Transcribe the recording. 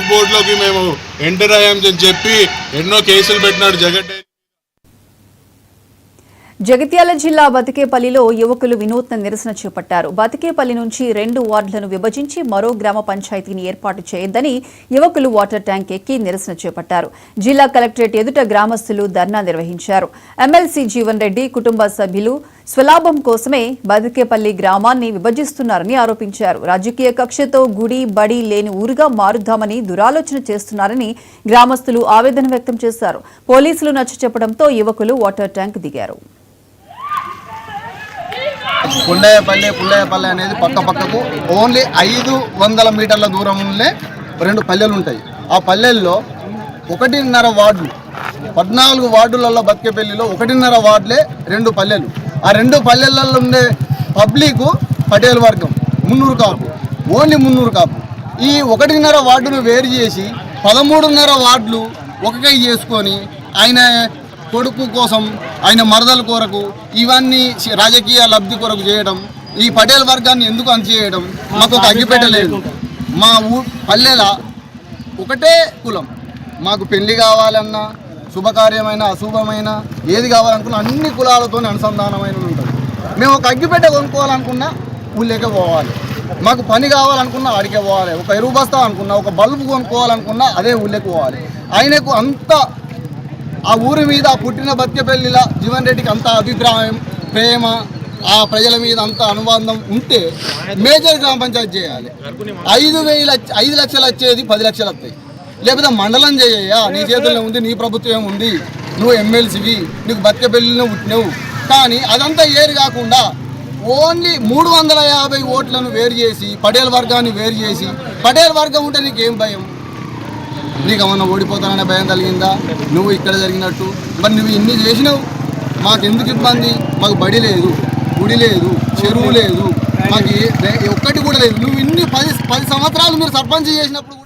బోర్డులోకి మేము ఎంటర్ అయ్యామని చెప్పి ఎన్నో కేసులు పెట్టినాడు జగన్. జగిత్యాల జిల్లా బతికేపల్లిలో యువకులు వినూత్న నిరసన చేపట్టారు. బతికేపల్లి నుంచి 2 వార్డులను విభజించి మరో గ్రామ పంచాయతీని ఏర్పాటు చేయొద్దని యువకులు వాటర్ ట్యాంక్ ఎక్కి నిరసన చేపట్టారు. జిల్లా కలెక్టరేట్ ఎదుట గ్రామస్తులు ధర్నా నిర్వహించారు. ఎమ్మెల్సీ జీవన్ రెడ్డి కుటుంబ సభ్యులు స్వలాభం కోసమే బతికేపల్లి గ్రామాన్ని విభజిస్తున్నారని ఆరోపించారు. రాజకీయ కక్షతో గుడి బడి లేని ఊరుగా మారుద్దామని దురాలోచన చేస్తున్నారని గ్రామస్తులు ఆవేదన వ్యక్తం చేశారు. పోలీసులు నచ్చచెప్పడంతో యువకులు వాటర్ ట్యాంక్ దిగారు. పుల్లయ్యపల్లి అనేది పక్కకు ఓన్లీ 500 మీటర్ల దూరంలో 2 పల్లెలు ఉంటాయి. ఆ పల్లెల్లో 1.5 వార్డులు, 14 వార్డులలో బతికేపల్లిలో 1.5 వార్డులే 2 పల్లెలు. ఆ 2 పల్లెలలో ఉండే పబ్లిక్ పటేల్ వర్గం, మున్నూరు కాపు, ఓన్లీ మున్నూరు కాపు. ఈ 1.5 వార్డును వేరు చేసి 13.5 వార్డులు ఒకకై చేసుకొని ఆయన కొడుకు కోసం, ఆయన మరదల కొరకు, ఇవన్నీ రాజకీయ లబ్ధి కొరకు చేయడం, ఈ పటేల్ వర్గాన్ని ఎందుకు అంచేయడం మాకు ఒక అగ్గిపెట్టలేదు. మా పల్లెల ఒకటే కులం, మాకు పెళ్లి కావాలన్నా, శుభకార్యమైన అశుభమైన ఏది కావాలనుకున్నా అన్ని కులాలతో అనుసంధానమైన ఉంటుంది. మేము ఒక అగ్గిపెట్ట కొనుక్కోవాలనుకున్నా ఊళ్ళకే పోవాలి, మాకు పని కావాలనుకున్నా ఆడికే పోవాలి, ఒక ఎరువు బస్తా అనుకున్నా, ఒక బల్బు కొనుక్కోవాలనుకున్నా అదే ఊళ్ళకి పోవాలి. ఆయనకు అంత ఆ ఊరి మీద పుట్టిన బతికేపల్లిలా జీవన్ రెడ్డికి అంత అభిప్రాయం, ప్రేమ, ఆ ప్రజల మీద అంత అనుబంధం ఉంటే మేజర్ గ్రామ పంచాయతీ చేయాలి. 5 లక్షలు వచ్చేది 10 లక్షలు వస్తాయి. లేకపోతే మండలం చేయ, నీ చేతుల్లో ఉంది, నీ ప్రభుత్వం ఉంది, నువ్వు ఎమ్మెల్సీవి, నీకు బతికేపల్లిలో పుట్టినవు. కానీ అదంతా ఏరు కాకుండా ఓన్లీ 350 ఓట్లను వేరు చేసి పటేల్ వర్గాన్ని వేరు చేసి, పటేల్ వర్గం ఉంటే నీకేం భయం? నీకు ఏమన్నా ఓడిపోతాననే భయం కలిగిందా? నువ్వు ఇక్కడ జరిగినట్టు మరి నువ్వు ఇన్ని చేసినావు, మాకు ఎందుకు ఇబ్బంది? మాకు బడి లేదు, గుడి లేదు, చెరువు లేదు, మాకు ఒక్కటి కూడా లేదు. నువ్వు ఇన్ని 10 సంవత్సరాలు మీరు సర్పంచ్ చేసినప్పుడు